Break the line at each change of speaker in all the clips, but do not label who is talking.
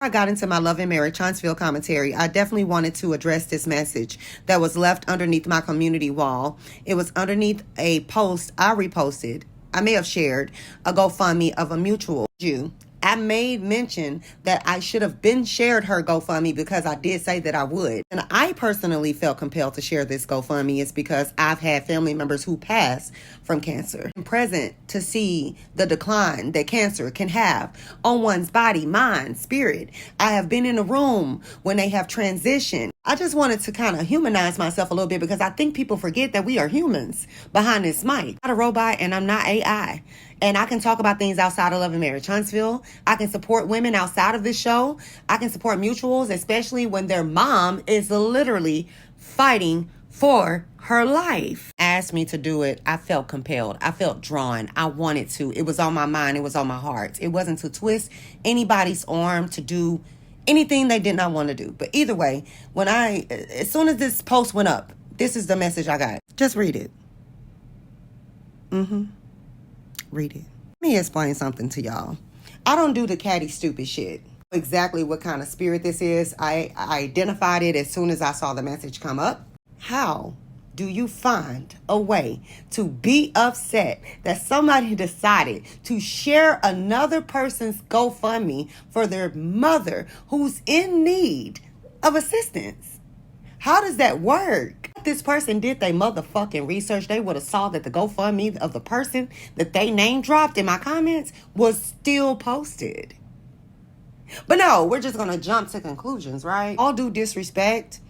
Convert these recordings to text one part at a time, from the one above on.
I got into my Love and Marriage Huntsville commentary, I definitely wanted to address this message that was left underneath my community wall. It was underneath a post I reposted. I may have shared a GoFundMe of a mutual Jew. I made mention that I should have been shared her GoFundMe because I did say that I would. And I personally felt compelled to share this GoFundMe is because I've had family members who passed from cancer. I'm present to see the decline that cancer can have on one's body, mind, spirit. I have been in a room when they have transitioned. I just wanted to kind of humanize myself a little bit because I think people forget that we are humans behind this mic. I'm not a robot and I'm not AI. And I can talk about things outside of Love and Marriage Huntsville. I can support women outside of this show. I can support mutuals, especially when their mom is literally fighting for her life. Asked me to do it. I felt compelled. I felt drawn. I wanted to. It was on my mind. It was on my heart. It wasn't to twist anybody's arm to do anything they did not want to do. But either way, as soon as this post went up, this is the message I got. Just read it. Read it. Let me explain something to y'all. I don't do the catty stupid shit. Exactly what kind of spirit this is. I identified it as soon as I saw the message come up. How do you find a way to be upset that somebody decided to share another person's GoFundMe for their mother who's in need of assistance? How does that work? If this person did their motherfucking research, they would have saw that the GoFundMe of the person that they name dropped in my comments was still posted. But no, we're just going to jump to conclusions, right? All due disrespect.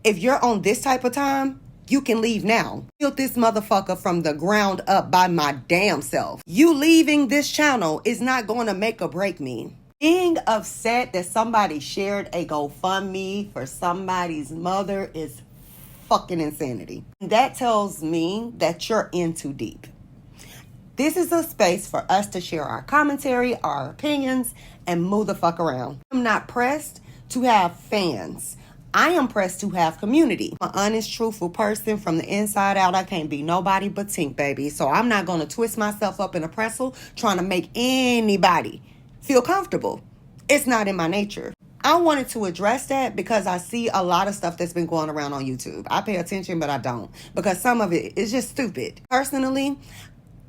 If you're on this type of time, you can leave now. Built this motherfucker from the ground up by my damn self. You leaving this channel is not going to make or break me. Being upset that somebody shared a GoFundMe for somebody's mother is fucking insanity. That tells me that you're in too deep. This is a space for us to share our commentary, our opinions, and move the fuck around. I'm not pressed to have fans. I am pressed to have community. I'm an honest, truthful person from the inside out. I can't be nobody but Tink, baby. So I'm not going to twist myself up in a pretzel trying to make anybody feel comfortable. It's not in my nature. I wanted to address that because I see a lot of stuff that's been going around on YouTube. I pay attention, but I don't, because some of it is just stupid. Personally,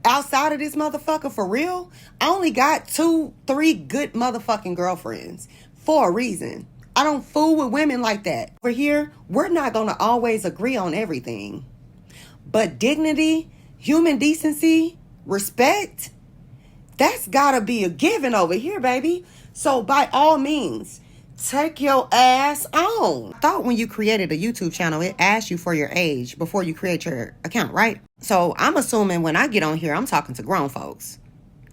outside of this motherfucker, for real, I only got 2-3 good motherfucking girlfriends for a reason. I don't fool with women like that. Over here, we're not going to always agree on everything. But dignity, human decency, respect, that's gotta be a given over here, baby. So by all means, take your ass on. I thought when you created a YouTube channel, it asked you for your age before you create your account, right? So I'm assuming when I get on here, I'm talking to grown folks,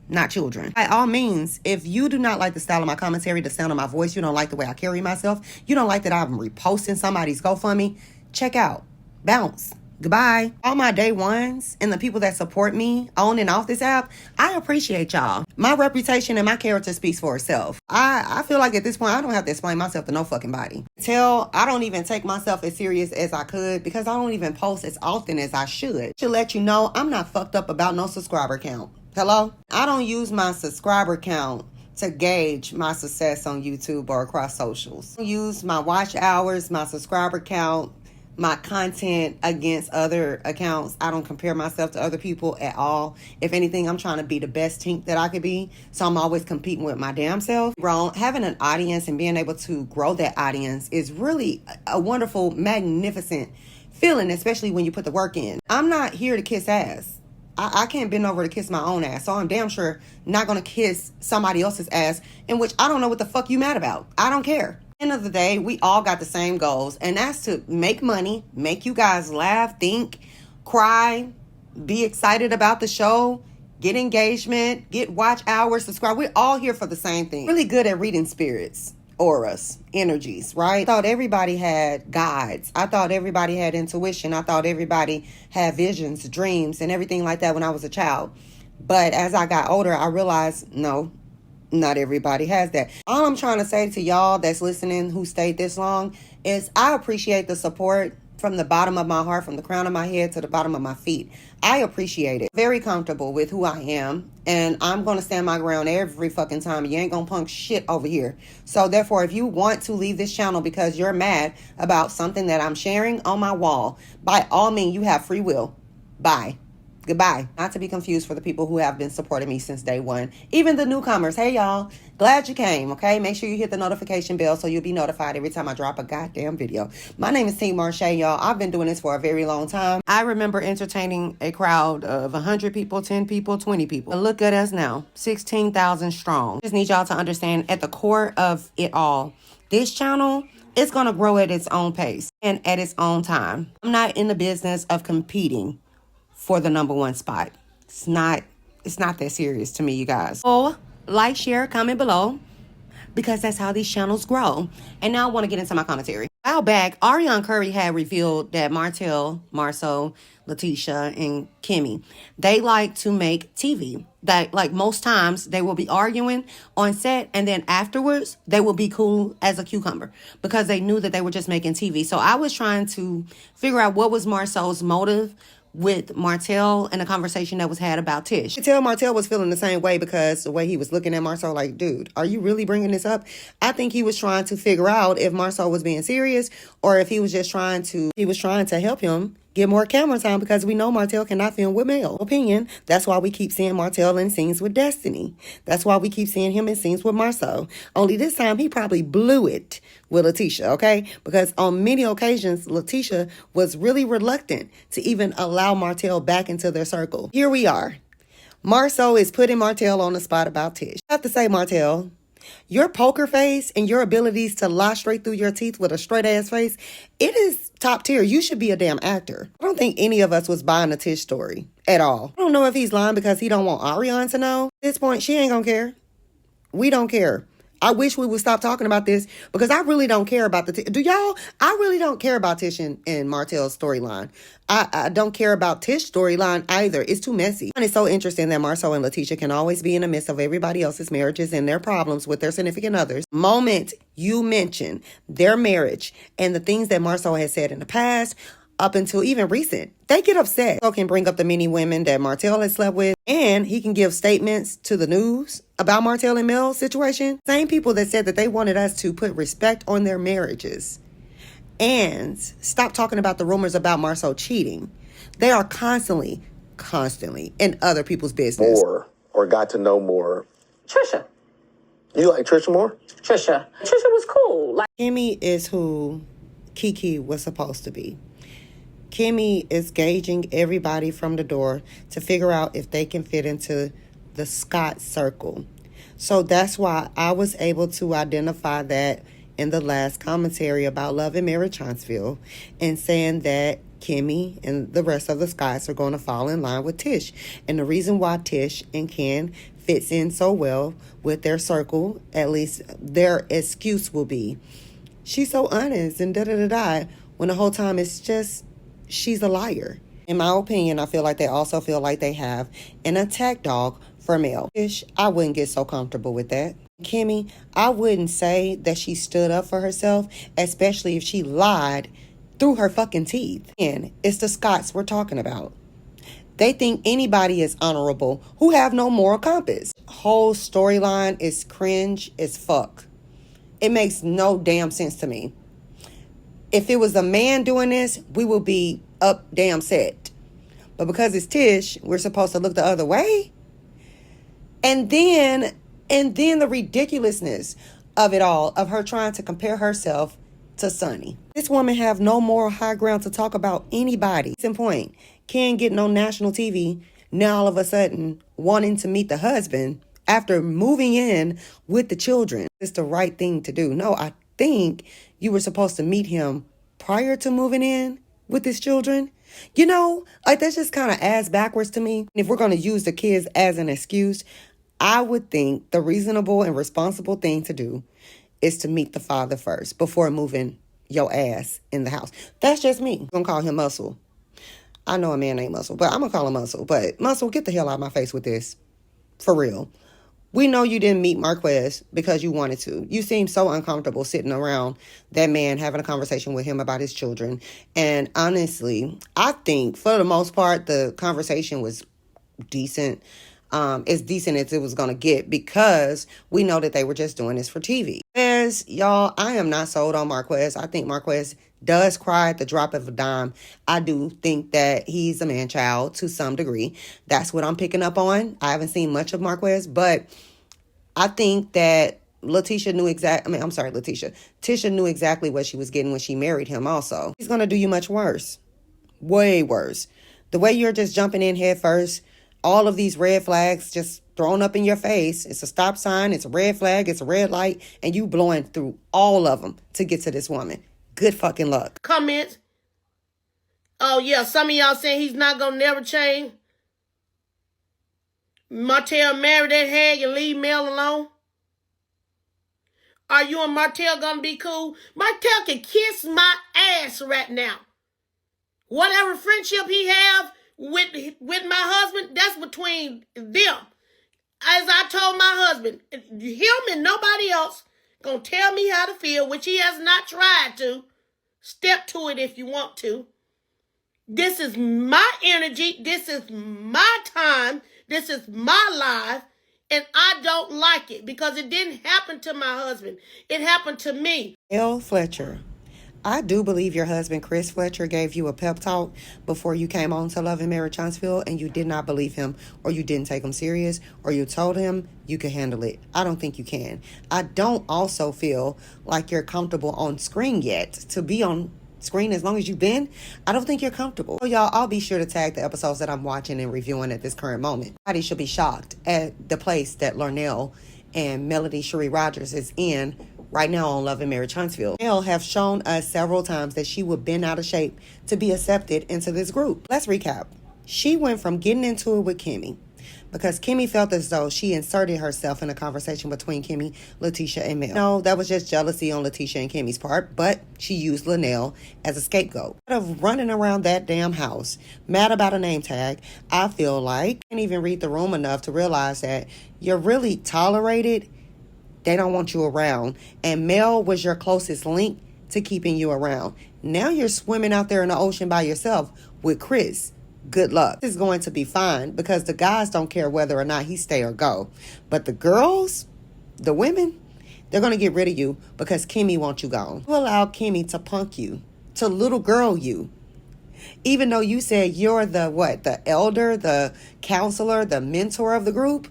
not children. By all means, if you do not like the style of my commentary, the sound of my voice, you don't like the way I carry myself, you don't like that I'm reposting somebody's GoFundMe, check out. Bounce. Goodbye. All my day ones and the people that support me on and off this app, I appreciate y'all. My reputation and my character speaks for itself. I feel like at this point, I don't have to explain myself to no fucking body. I don't even take myself as serious as I could because I don't even post as often as I should. To let you know, I'm not fucked up about no subscriber count. Hello? I don't use my subscriber count to gauge my success on YouTube or across socials. I use my watch hours, my subscriber count, my content against other accounts. I don't compare myself to other people at all. If anything, I'm trying to be the best Tink that I could be. So I'm always competing with my damn self. Having an audience and being able to grow that audience is really a wonderful, magnificent feeling, especially when you put the work in. I'm not here to kiss ass. I can't bend over to kiss my own ass. So I'm damn sure not going to kiss somebody else's ass, in which I don't know what the fuck you mad about. I don't care. End of the day, we all got the same goals, and that's to make money, make you guys laugh, think, cry, be excited about the show, get engagement, get watch hours, subscribe. We're all here for the same thing. Really good at reading spirits, auras, energies, right? I thought everybody had guides. I thought everybody had intuition. I thought everybody had visions, dreams, and everything like that when I was a child. But as I got older, I realized, no, not everybody has that. All I'm trying to say to y'all that's listening who stayed this long is I appreciate the support from the bottom of my heart, from the crown of my head to the bottom of my feet. I appreciate it. Very comfortable with who I am, and I'm going to stand my ground every fucking time. You ain't going to punk shit over here. So therefore, if you want to leave this channel because you're mad about something that I'm sharing on my wall, by all means, you have free will. Bye. Goodbye. Not to be confused for the people who have been supporting me since day one. Even the newcomers. Hey, y'all. Glad you came, okay? Make sure you hit the notification bell so you'll be notified every time I drop a goddamn video. My name is Tink Marshae, y'all. I've been doing this for a very long time. I remember entertaining a crowd of 100 people, 10 people, 20 people. And look at us now. 16,000 strong. Just need y'all to understand, at the core of it all, this channel is going to grow at its own pace and at its own time. I'm not in the business of competing for the #1 spot. It's not that serious to me, you guys. So like, share, comment below, because that's how these channels grow. And now I want to get into my commentary. A while back, Ariana Curry had revealed that Martel, Marsua, Latisha, and Kimmy, they like to make TV. That, like, most times they will be arguing on set, and then afterwards they will be cool as a cucumber because they knew that they were just making TV. So I was trying to figure out what was Marcel's motive with Martel and a conversation that was had about Tish. I could tell Martel was feeling the same way because the way he was looking at Marcel, like, dude, are you really bringing this up? I think he was trying to figure out if Marcel was being serious or if he was just trying to help him get more camera time, because we know Martel cannot film with male opinion. That's why we keep seeing Martel in scenes with Destiny. That's why we keep seeing him in scenes with Marsua. Only this time he probably blew it with Latisha, okay? Because on many occasions, Latisha was really reluctant to even allow Martel back into their circle. Here we are. Marsua is putting Martel on the spot about Tish. I have to say, Martel, your poker face and your abilities to lie straight through your teeth with a straight ass face, it is top tier. You should be a damn actor. I don't think any of us was buying the Tish story at all. I don't know if he's lying because he don't want Ariana to know. At this point, she ain't gonna care. We don't care. I wish we would stop talking about this because I really don't care about do y'all? I really don't care about Tish and Martel's storyline. I don't care about Tish's storyline either. It's too messy. And it's so interesting that Marsua and Latisha can always be in the midst of everybody else's marriages and their problems with their significant others. The moment you mention their marriage and the things that Marsua has said in the past, up until even recent, they get upset. So can bring up the many women that Martel has slept with, and he can give statements to the news about Martel and Mel's situation. Same people that said that they wanted us to put respect on their marriages and stop talking about the rumors about Marsua cheating. They are constantly in other people's business.
More, or got to know more.
Trisha.
You like Trisha more?
Trisha was cool. Like,
Kimmy is who Kiki was supposed to be. Kimmy is gauging everybody from the door to figure out if they can fit into the Scott circle. So that's why I was able to identify that in the last commentary about Love and Marriage Huntsville, and saying that Kimmy and the rest of the Scotts are going to fall in line with Tish. And the reason why Tish and Ken fits in so well with their circle, at least their excuse will be, she's so honest and da-da-da-da, when the whole time it's just, she's a liar. In my opinion, I feel like they also feel like they have an attack dog for Mel. Tish, I wouldn't get so comfortable with that. Kimmy, I wouldn't say that she stood up for herself, especially if she lied through her fucking teeth. And it's the Scotts we're talking about. They think anybody is honorable who have no moral compass. Whole storyline is cringe as fuck. It makes no damn sense to me. If it was a man doing this, we would be up damn set. But because it's Tish, we're supposed to look the other way. And then the ridiculousness of it all, of her trying to compare herself to Sonny. This woman have no moral high ground to talk about anybody. Case in point, Ken getting on national TV, now all of a sudden wanting to meet the husband after moving in with the children. It's the right thing to do. No, I think you were supposed to meet him prior to moving in with his children. You know, like, that's just kind of ass backwards to me. If we're going to use the kids as an excuse, I would think the reasonable and responsible thing to do is to meet the father first before moving your ass in the house. That's just me. I'm going to call him Muscle. I know a man ain't Muscle, but I'm going to call him Muscle. But Muscle, get the hell out of my face with this. For real. We know you didn't meet Marquez because you wanted to. You seem so uncomfortable sitting around that man, having a conversation with him about his children. And honestly, I think for the most part, the conversation was decent. As decent as it was going to get, because we know that they were just doing this for TV. As y'all, I am not sold on Marquez. I think Marquez does cry at the drop of a dime. I do think that he's a man-child to some degree. That's what I'm picking up on. I haven't seen much of Marquez, but I think that Tisha knew exactly what she was getting when she married him also. He's going to do you much worse. Way worse. The way you're just jumping in head first, all of these red flags just thrown up in your face. It's a stop sign, it's a red flag, it's a red light, and you blowing through all of them to get to this woman. Good fucking luck.
Comments. Oh, yeah, some of y'all saying he's not going to never change. Martell marry that hag and leave Mel alone. Are you and Martell going to be cool? Martell can kiss my ass right now. Whatever friendship he have with my husband, that's between them. As I told my husband, him and nobody else gonna tell me how to feel, which he has not tried to. Step to it if you want to. This is my energy. This is my time. This is my life. And I don't like it because it didn't happen to my husband. It happened to me.
L. Fletcher. I do believe your husband, Chris Fletcher, gave you a pep talk before you came on to Love and Marriage Huntsville, and you did not believe him, or you didn't take him serious, or you told him you could handle it. I don't think you can. I don't also feel like you're comfortable on screen yet. To be on screen as long as you've been, I don't think you're comfortable. So y'all, I'll be sure to tag the episodes that I'm watching and reviewing at this current moment. Everybody should be shocked at the place that Lornell and Melody Shari Rogers is in right now on Love and Marriage Huntsville. Mel have shown us several times that she would bend out of shape to be accepted into this group. Let's recap. She went from getting into it with Kimmy because Kimmy felt as though she inserted herself in a conversation between Kimmy, Latisha, and Mel. No, that was just jealousy on Latisha and Kimmy's part, but she used Lornell as a scapegoat. Instead of running around that damn house, mad about a name tag, I feel like I can't even read the room enough to realize that you're really tolerated. They don't want you around. And Mel was your closest link to keeping you around. Now you're swimming out there in the ocean by yourself with Chris. Good luck. This is going to be fine because the guys don't care whether or not he stay or go. But the girls, the women, they're going to get rid of you because Kimmy wants you gone. You allow Kimmy to punk you, to little girl you. Even though you said you're the elder, the counselor, the mentor of the group,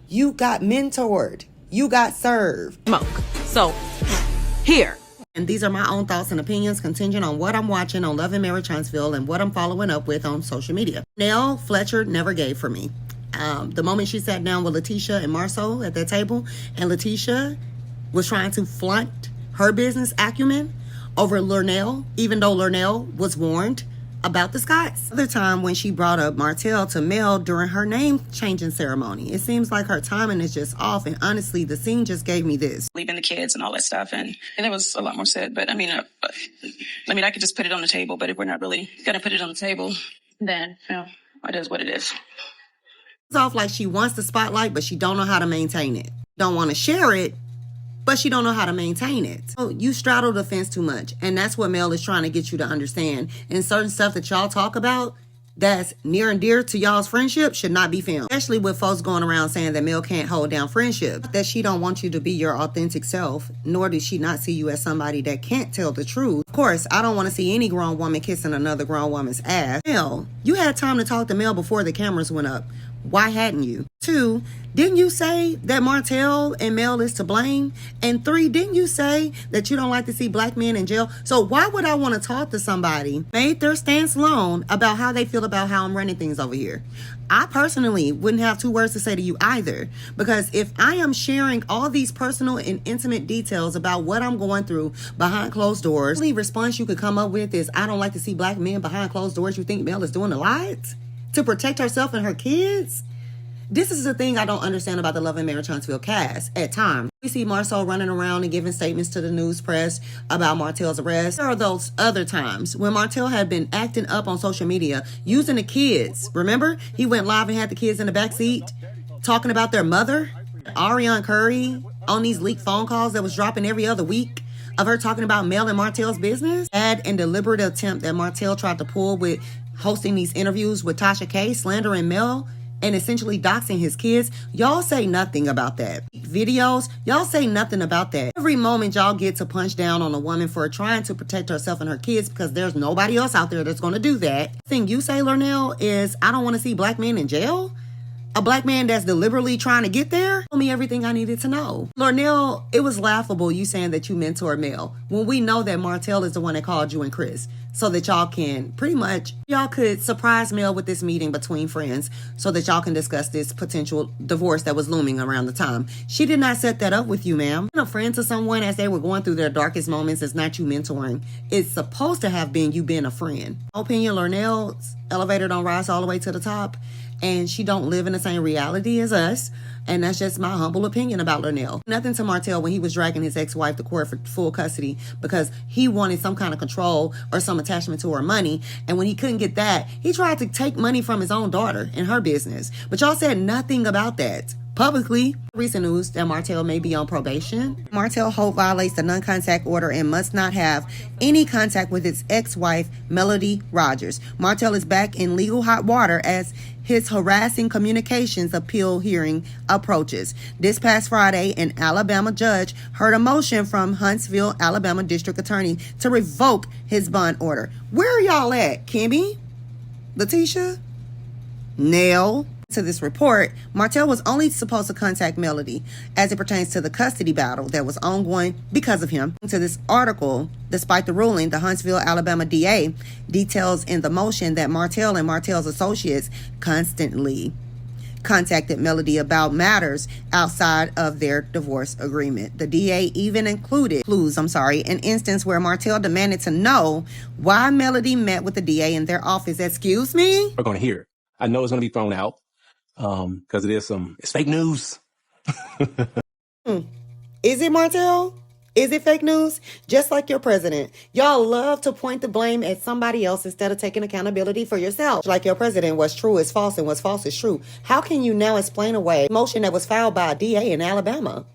you got mentored. You got served.
Smoke. So, here.
And these are my own thoughts and opinions contingent on what I'm watching on Love and Marriage Huntsville and what I'm following up with on social media. Nell Fletcher never gave for me. The moment she sat down with Latisha and Marsua at that table, and Latisha was trying to flaunt her business acumen over Lornell, even though Lornell was warned about the Scotts. Other time when she brought up Martel to Mel during her name changing ceremony. It seems like her timing is just off, and honestly, the scene just gave me this.
Leaving the kids and all that stuff, and there was a lot more said, but I could just put it on the table, but if we're not really gonna put it on the table, then, it is what it is.
It's off like she wants the spotlight, but she don't know how to maintain it. Don't want to share it, but she don't know how to maintain it. So you straddle the fence too much. And that's what Mel is trying to get you to understand. And certain stuff that y'all talk about that's near and dear to y'all's friendship should not be filmed. Especially with folks going around saying that Mel can't hold down friendship. That she don't want you to be your authentic self, nor does she not see you as somebody that can't tell the truth. Of course, I don't want to see any grown woman kissing another grown woman's ass. Mel, you had time to talk to Mel before the cameras went up. Why hadn't you? 2, didn't you say that Martell and Mel is to blame? And 3, didn't you say that you don't like to see black men in jail? So why would I want to talk to somebody made their stance known about how they feel about how I'm running things over here? I personally wouldn't have 2 words to say to you either, because if I am sharing all these personal and intimate details about what I'm going through behind closed doors, the only response you could come up with is, I don't like to see black men behind closed doors. You think Mel is doing a lot to protect herself and her kids? This is the thing I don't understand about the Love and Marriage Huntsville cast. At times, we see Marsua running around and giving statements to the news press about Martell's arrest. There are those other times when Martell had been acting up on social media, using the kids. Remember? He went live and had the kids in the back seat talking about their mother. Ariane Curry on these leaked phone calls that was dropping every other week of her talking about Mel and Martell's business. Bad and deliberate attempt that Martell tried to pull with hosting these interviews with Tasha K, slandering Mel and essentially doxing his kids. Y'all say nothing about that. Videos, y'all say nothing about that. Every moment y'all get to punch down on a woman for trying to protect herself and her kids because there's nobody else out there that's going to do that. The thing you say, Lornell, is I don't want to see black men in jail. A black man that's deliberately trying to get there told me everything I needed to know. Lornell, it was laughable you saying that you mentor Mel when we know that Martell is the one that called you and Chris so that y'all can y'all could surprise Mel with this meeting between friends so that y'all can discuss this potential divorce that was looming around the time. She did not set that up with you, ma'am. Being a friend to someone as they were going through their darkest moments is not you mentoring. It's supposed to have been you being a friend. My opinion, Lornell's elevator don't rise all the way to the top, and she don't live in the same reality as us. And that's just my humble opinion about Lornell. Nothing to Martell when he was dragging his ex-wife to court for full custody because he wanted some kind of control or some attachment to her money. And when he couldn't get that, he tried to take money from his own daughter and her business. But y'all said nothing about that publicly. Recent news that Martell may be on probation. Martell Holt violates the non-contact order and must not have any contact with his ex-wife, Melody Rogers. Martell is back in legal hot water as his harassing communications appeal hearing approaches. This past Friday, an Alabama judge heard a motion from Huntsville, Alabama District Attorney to revoke his bond order. Where are y'all at, Kimmy? Latisha? Nell? To this report, Martell was only supposed to contact Melody as it pertains to the custody battle that was ongoing because of him. To this article, despite the ruling, the Huntsville, Alabama DA details in the motion that Martell and Martell's associates constantly contacted Melody about matters outside of their divorce agreement. The DA even included an instance where Martell demanded to know why Melody met with the DA in their office. Excuse me?
We're going to hear it. I know it's going to be thrown out. Because it's fake news.
Is it, Martell? Is it fake news? Just like your president. Y'all love to point the blame at somebody else instead of taking accountability for yourself. Like your president, what's true is false and what's false is true. How can you now explain away a motion that was filed by a DA in Alabama?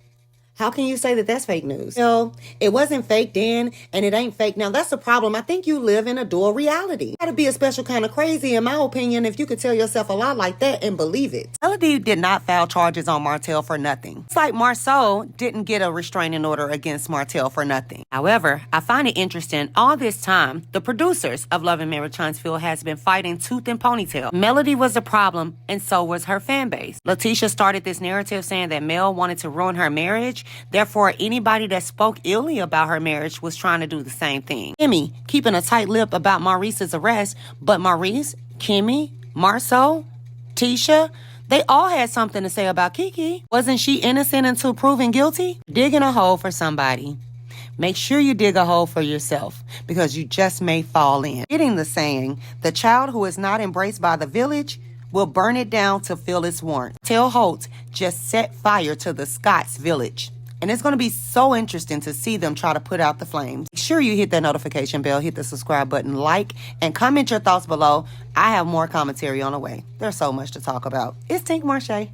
How can you say that that's fake news? No, it wasn't fake then, and it ain't fake now. That's the problem. I think you live in a dual reality. You gotta be a special kind of crazy, in my opinion, if you could tell yourself a lie like that and believe it. Melody did not file charges on Martell for nothing. It's like Marsua didn't get a restraining order against Martell for nothing. However, I find it interesting, all this time, the producers of Love and Marriage Huntsville has been fighting tooth and ponytail. Melody was the problem, and so was her fan base. Latisha started this narrative saying that Mel wanted to ruin her marriage. Therefore, anybody that spoke illy about her marriage was trying to do the same thing. Kimmy keeping a tight lip about Maurice's arrest, but Maurice, Kimmy, Marsua, Tisha, they all had something to say about Kiki. Wasn't she innocent until proven guilty? Digging a hole for somebody. Make sure you dig a hole for yourself because you just may fall in. Getting the saying, the child who is not embraced by the village will burn it down to feel its warmth. Martell Holt just set fire to the Scott's village. And it's going to be so interesting to see them try to put out the flames. Make sure you hit that notification bell, hit the subscribe button, like, and comment your thoughts below. I have more commentary on the way. There's so much to talk about. It's Tink Marshae.